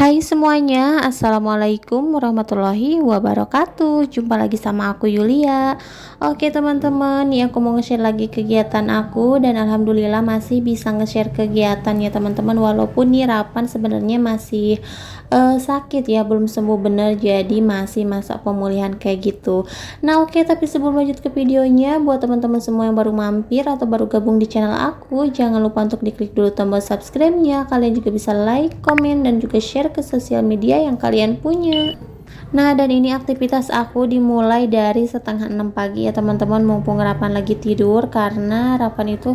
Hai semuanya, assalamualaikum warahmatullahi wabarakatuh. Jumpa lagi sama aku Yulia. Oke teman-teman, nih aku mau nge-share lagi kegiatan aku. Dan alhamdulillah masih bisa nge-share kegiatan ya teman-teman. Walaupun nih Rapan sebenarnya masih sakit ya, belum sembuh bener. Jadi masih masa pemulihan kayak gitu. Nah oke, tapi sebelum lanjut ke videonya, buat teman-teman semua yang baru mampir atau baru gabung di channel aku, jangan lupa untuk diklik dulu tombol subscribe-nya. Kalian juga bisa like, komen, dan juga share ke sosial media yang kalian punya. Nah, dan ini aktivitas aku dimulai dari setengah 6 pagi ya teman-teman, mumpung Rapan lagi tidur, karena Rapan itu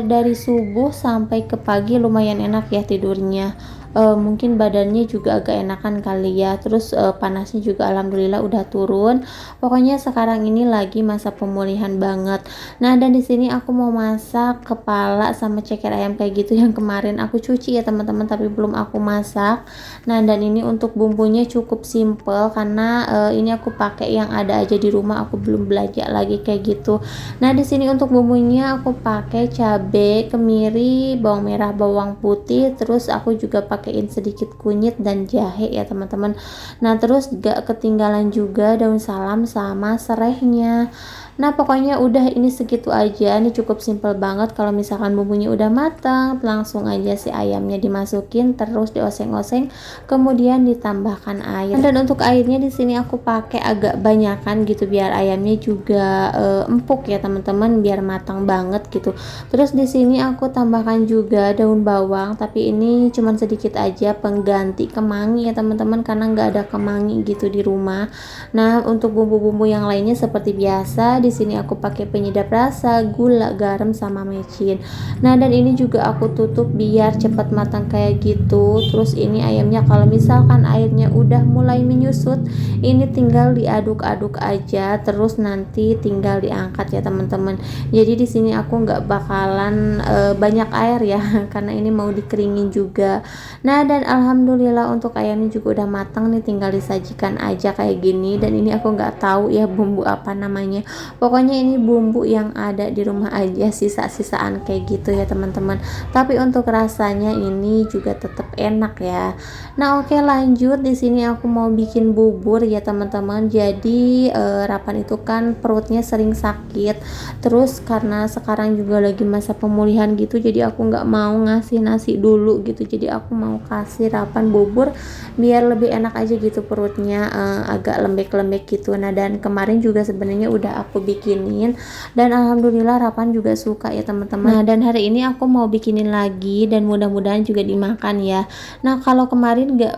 dari subuh sampai ke pagi lumayan enak ya tidurnya. Mungkin badannya juga agak enakan kali ya, terus panasnya juga alhamdulillah udah turun. Pokoknya sekarang ini lagi masa pemulihan banget. Nah, dan di sini aku mau masak kepala sama ceker ayam kayak gitu yang kemarin aku cuci ya teman-teman, tapi belum aku masak. Nah, dan ini untuk bumbunya cukup simple karena ini aku pakai yang ada aja di rumah, aku belum belanja lagi kayak gitu. Nah, di sini untuk bumbunya aku pakai cabai, kemiri, bawang merah, bawang putih, terus aku juga pakaiin sedikit kunyit dan jahe ya teman-teman. Nah, terus gak ketinggalan juga daun salam sama serehnya. Nah, pokoknya udah ini segitu aja. Ini cukup simple banget. Kalau misalkan bumbunya udah matang, langsung aja si ayamnya dimasukin, terus dioseng-oseng, kemudian ditambahkan air. Dan untuk airnya di sini aku pakai agak banyakan gitu biar ayamnya juga empuk ya teman-teman, biar matang banget gitu. Terus di sini aku tambahkan juga daun bawang, tapi ini cuman sedikit aja pengganti kemangi ya teman-teman, karena nggak ada kemangi gitu di rumah. Nah, untuk bumbu-bumbu yang lainnya seperti biasa, di sini aku pakai penyedap rasa, gula, garam, sama mecin. Nah, dan ini juga aku tutup biar cepat matang kayak gitu. Terus ini ayamnya kalau misalkan airnya udah mulai menyusut, ini tinggal diaduk-aduk aja, terus nanti tinggal diangkat ya teman-teman. Jadi di sini aku nggak bakalan banyak air ya karena ini mau dikeringin juga. Nah, dan alhamdulillah untuk ayamnya juga udah matang nih, tinggal disajikan aja kayak gini. Dan ini aku nggak tahu ya bumbu apa namanya, pokoknya ini bumbu yang ada di rumah aja, sisa-sisaan kayak gitu ya teman-teman, tapi untuk rasanya ini juga tetap enak ya. Nah oke, lanjut. Di sini aku mau bikin bubur ya teman-teman. Jadi Rapan itu kan perutnya sering sakit, terus karena sekarang juga lagi masa pemulihan gitu, jadi aku nggak mau ngasih nasi dulu gitu, jadi aku mau kasih Rapan bubur biar lebih enak aja gitu perutnya, agak lembek-lembek gitu. Nah, dan kemarin juga sebenarnya udah aku bikinin dan alhamdulillah Rapan juga suka ya teman-teman. Nah, dan hari ini aku mau bikinin lagi dan mudah-mudahan juga dimakan ya. Nah, kalau kemarin nggak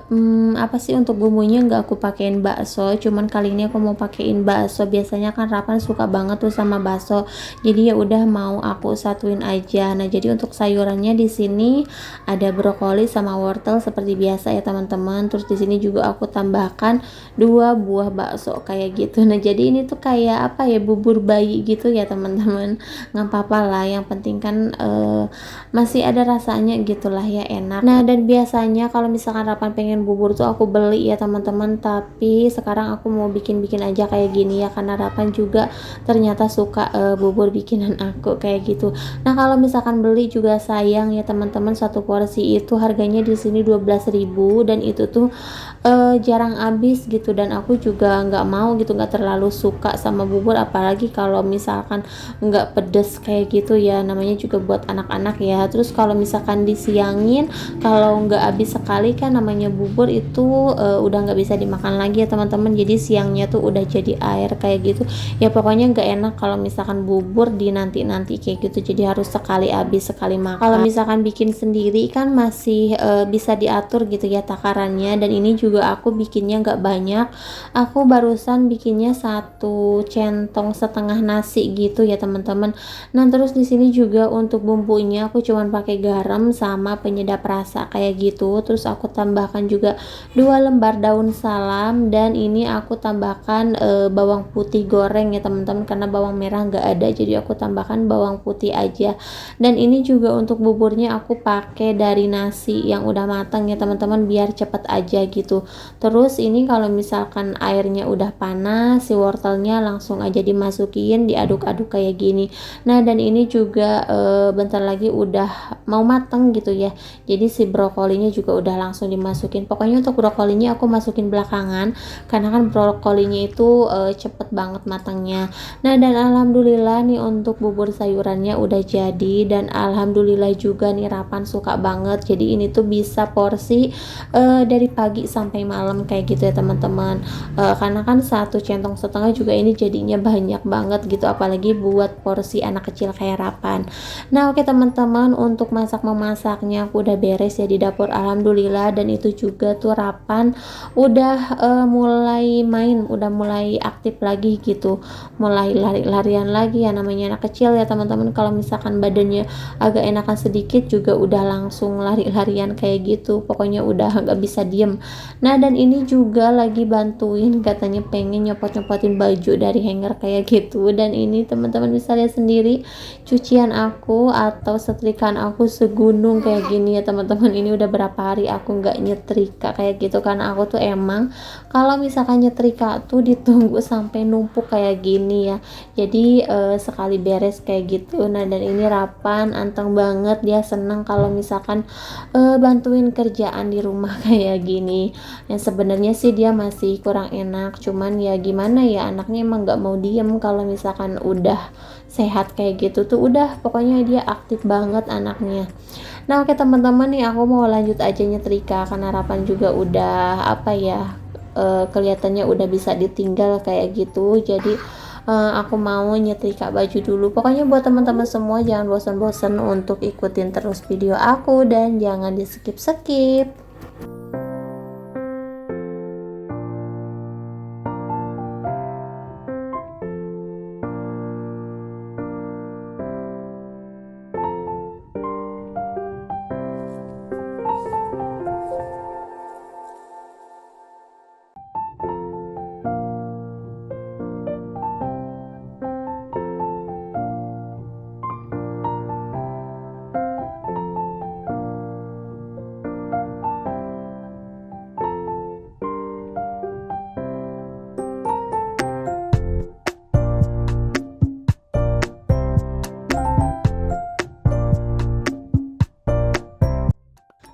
apa sih, untuk bumbunya nggak aku pakein bakso, cuman kali ini aku mau pakein bakso. Biasanya kan Rapan suka banget tuh sama bakso, jadi ya udah mau aku satuin aja. Nah, jadi untuk sayurannya di sini ada brokoli sama wortel seperti biasa ya teman-teman. Terus di sini juga aku tambahkan 2 buah bakso kayak gitu. Nah, jadi ini tuh kayak apa ya, bubur bayi gitu ya teman-teman. Nggak apa-apa lah, yang penting kan masih ada rasanya gitulah ya, enak. Nah, dan biasanya kalau misalkan Rapan pengen bubur tuh aku beli ya teman-teman, tapi sekarang aku mau bikin-bikin aja kayak gini ya, karena Rapan juga ternyata suka bubur bikinan aku kayak gitu. Nah, kalau misalkan beli juga sayang ya teman-teman, satu porsi itu harganya di sini 12.000, dan itu tuh jarang habis gitu. Dan aku juga nggak mau gitu, nggak terlalu suka sama bubur, apalagi kalau misalkan nggak pedes kayak gitu ya, namanya juga buat anak-anak ya. Terus kalau misalkan disiangin, kalau nggak habis sekali kan namanya bubur itu udah nggak bisa dimakan lagi ya teman-teman, jadi siangnya tuh udah jadi air kayak gitu ya. Pokoknya nggak enak kalau misalkan bubur di nanti-nanti kayak gitu, jadi harus sekali habis sekali makan. Kalau misalkan bikin sendiri kan masih bisa diatur gitu ya takarannya. Dan ini juga aku bikinnya nggak banyak, aku barusan bikinnya 1,5 centong nasi gitu ya teman-teman. Nah, terus di sini juga untuk bumbunya aku cuman pakai garam sama penyedap rasa kayak gitu. Terus aku tambahkan juga 2 lembar daun salam, dan ini aku tambahkan bawang putih goreng ya teman-teman, karena bawang merah nggak ada, jadi aku tambahkan bawang putih aja. Dan ini juga untuk buburnya aku pakai dari nasi yang udah matang ya teman-teman, biar cepet aja gitu. Terus ini kalau misalkan airnya udah panas, si wortelnya langsung aja dimasukin dimasukin, diaduk-aduk kayak gini. Nah, dan ini juga bentar lagi udah mau mateng gitu ya. Jadi si brokolinya juga udah langsung dimasukin. Pokoknya untuk brokolinya aku masukin belakangan karena kan brokolinya itu cepet banget matangnya. Nah, dan alhamdulillah nih untuk bubur sayurannya udah jadi, dan alhamdulillah juga nih Rapan suka banget. Jadi ini tuh bisa porsi dari pagi sampai malam kayak gitu ya teman-teman. Karena kan 1,5 centong juga ini jadinya banyak banget gitu, apalagi buat porsi anak kecil kayak Rapan. Nah, oke teman-teman, untuk masak-memasaknya aku udah beres ya di dapur alhamdulillah, dan itu juga tuh Rapan udah mulai main, udah mulai aktif lagi gitu, mulai lari-larian lagi ya, namanya anak kecil ya teman-teman. Kalau misalkan badannya agak enakan sedikit juga udah langsung lari-larian kayak gitu, pokoknya udah nggak bisa diem. Nah, dan ini juga lagi bantuin, katanya pengen nyopot-nyopotin baju dari hanger kayak gitu. Dan ini teman-teman bisa lihat sendiri cucian aku atau setrikaan aku segunung kayak gini ya teman-teman. Ini udah berapa hari aku nggak nyetrika kayak gitu, karena aku tuh emang kalau misalkan nyetrika tuh ditunggu sampai numpuk kayak gini ya. Jadi sekali beres kayak gitu. Nah, dan ini Rapan anteng banget, dia seneng kalau misalkan bantuin kerjaan di rumah kayak gini. Yang sebenarnya sih dia masih kurang enak, cuman ya gimana ya, anaknya emang nggak mau diem. Kalau misalkan udah sehat kayak gitu tuh udah pokoknya dia aktif banget anaknya. Nah, oke teman-teman, nih aku mau lanjut aja nyetrika karena Harapan juga udah apa ya, kelihatannya udah bisa ditinggal kayak gitu. Jadi aku mau nyetrika baju dulu. Pokoknya buat teman-teman semua jangan bosan-bosan untuk ikutin terus video aku dan jangan di skip-skip.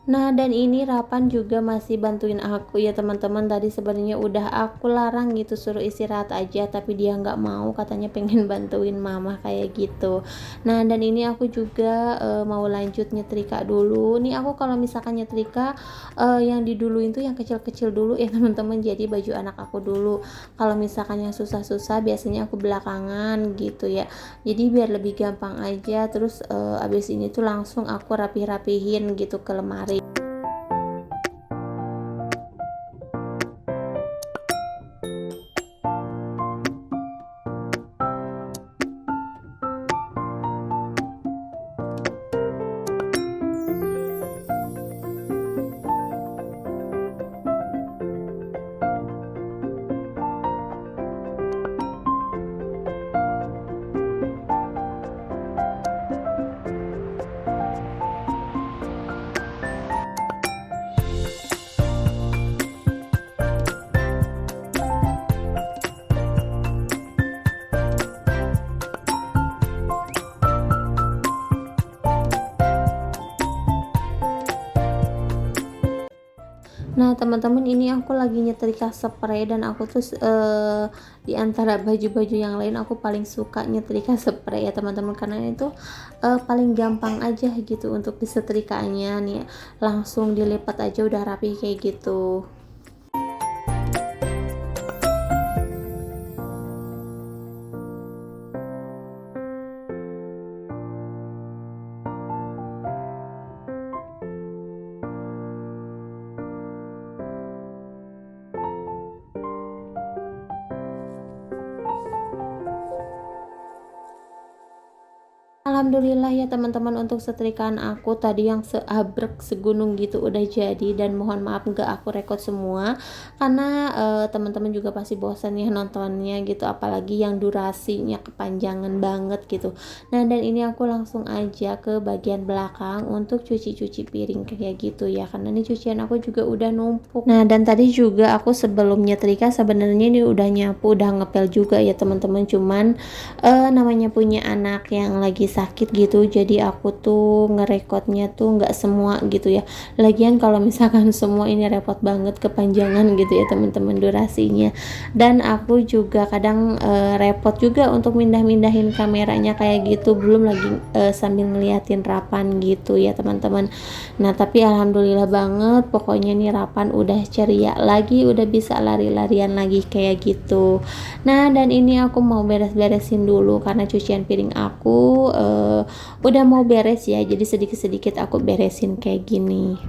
Nah, dan ini Rapan juga masih bantuin aku ya teman-teman. Tadi sebenarnya udah aku larang gitu suruh istirahat aja, tapi dia nggak mau, katanya pengen bantuin mama kayak gitu. Nah, dan ini aku juga mau lanjut nyetrika dulu. Nih aku kalau misalkan nyetrika yang diduluin tuh yang kecil-kecil dulu ya teman-teman. Jadi baju anak aku dulu. Kalau misalkan yang susah-susah biasanya aku belakangan gitu ya. Jadi biar lebih gampang aja. Terus abis ini tuh langsung aku rapih-rapihin gitu ke lemari. Nah, teman-teman, ini aku lagi nyetrika spray, dan aku tuh di antara baju-baju yang lain aku paling suka nyetrika spray ya teman-teman, karena itu paling gampang aja gitu untuk disetrikanya nih. Langsung dilipat aja udah rapi kayak gitu. alhamdulillah ya teman-teman, untuk setrikaan aku tadi yang seabrek segunung gitu udah jadi, dan mohon maaf nggak aku rekod semua karena teman-teman juga pasti bosan ya nontonnya gitu, apalagi yang durasinya kepanjangan banget gitu. Nah, dan ini aku langsung aja ke bagian belakang untuk cuci-cuci piring kayak gitu ya, karena ini cucian aku juga udah numpuk. Nah, dan tadi juga aku sebelum nyetrika sebenarnya ini udah nyapu, udah ngepel juga ya teman-teman, cuman namanya punya anak yang lagi sakit gitu, jadi aku tuh ngerekodnya tuh nggak semua gitu ya. Lagian kalau misalkan semua ini repot banget kepanjangan gitu ya teman-teman durasinya, dan aku juga kadang repot juga untuk mindah-mindahin kameranya kayak gitu, belum lagi sambil ngeliatin Rapan gitu ya teman-teman. Nah, tapi alhamdulillah banget pokoknya nih Rapan udah ceria lagi, udah bisa lari-larian lagi kayak gitu. Nah, dan ini aku mau beres-beresin dulu karena cucian piring aku udah mau beres ya, jadi sedikit-sedikit aku beresin kayak gini.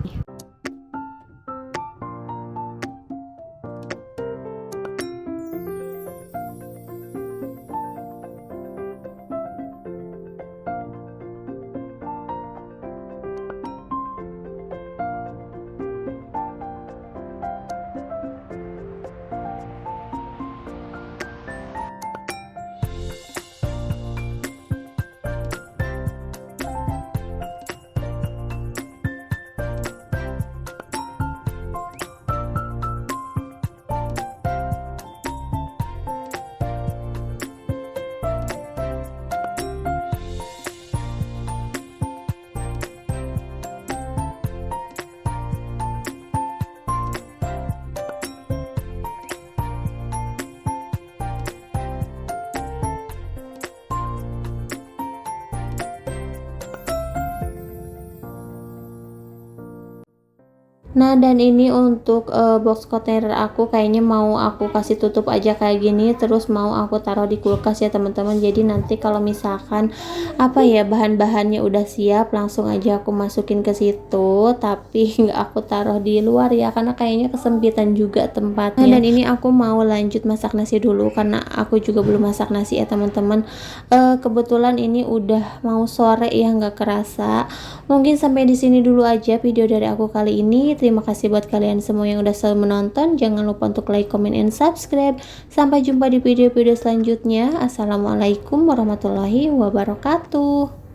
Nah, dan ini untuk box kontainer aku kayaknya mau aku kasih tutup aja kayak gini, terus mau aku taruh di kulkas ya teman-teman. Jadi nanti kalau misalkan apa ya, bahan-bahannya udah siap, langsung aja aku masukin ke situ, tapi nggak aku taruh di luar ya karena kayaknya kesempitan juga tempatnya. Nah, dan ini aku mau lanjut masak nasi dulu karena aku juga belum masak nasi ya teman-teman. Kebetulan ini udah mau sore ya, nggak kerasa. Mungkin sampai di sini dulu aja video dari aku kali ini. Terima kasih buat kalian semua yang udah selalu menonton. Jangan lupa untuk like, comment, and subscribe. Sampai jumpa di video-video selanjutnya. Assalamualaikum warahmatullahi wabarakatuh.